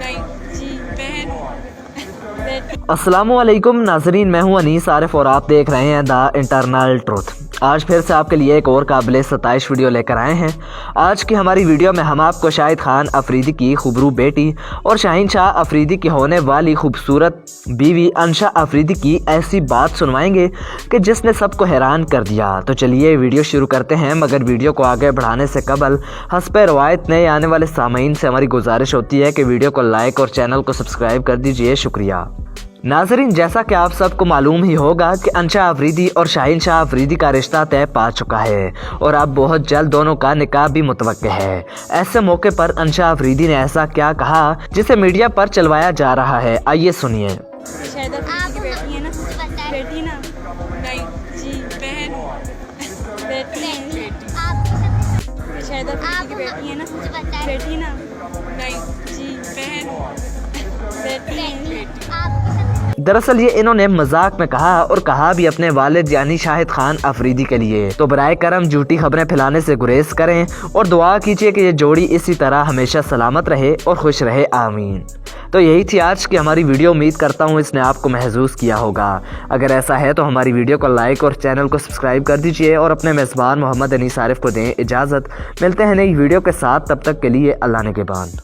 जी बहन अस्सलामुअलैकुम नाजरीन, मैं हूं अनीस आरिफ और आप देख रहे हैं द इंटरनल ट्रुथ। आज फिर से आपके लिए एक और काबिल सताइश वीडियो लेकर आए हैं। आज की हमारी वीडियो में हम आपको शाहिद खान अफरीदी की खुबरू बेटी और शाहीन शाह अफरीदी की होने वाली खूबसूरत बीवी अंशा अफरीदी की ऐसी बात सुनवाएंगे कि जिसने सबको हैरान कर दिया। तो चलिए वीडियो शुरू करते हैं, मगर वीडियो को आगे बढ़ाने से कबल हस्ब रवायत नए आने वाले सामीन से हमारी गुजारिश होती है कि वीडियो को लाइक और चैनल को सब्सक्राइब कर दीजिए। शुक्रिया। नाजरीन, जैसा कि आप सबको मालूम ही होगा कि अंशा अफरीदी और शाहीन शाह अफरीदी का रिश्ता तय पा चुका है और अब बहुत जल्द दोनों का निकाह भी मुतवक्के है। ऐसे मौके पर अंशा अफरीदी ने ऐसा क्या कहा जिसे मीडिया पर चलवाया जा रहा है, आइए सुनिए। शायद आपकी बेटी है ना, बेटी ना, नहीं जी बहन, बेटी शायद आपकी बेटी है ना, बेटी ना, नहीं जी बहन, बेटी दरअसल ये इन्होंने मजाक में कहा और कहा भी अपने वालिद यानी शाहिद खान अफरीदी के लिए। तो बराए करम झूठी खबरें फैलाने से गुरेज करें और दुआ कीजिए कि ये जोड़ी इसी तरह हमेशा सलामत रहे और खुश रहे, आमीन। तो यही थी आज की हमारी वीडियो। उम्मीद करता हूँ इसने आपको महसूस किया होगा। अगर ऐसा है तो हमारी वीडियो को लाइक और चैनल को सब्सक्राइब कर दीजिए और अपने मेज़बान मोहम्मद अनीस आरिफ को दें इजाज़त। मिलते हैं नई वीडियो के साथ, तब तक के लिए अल्लाह ने के बाद।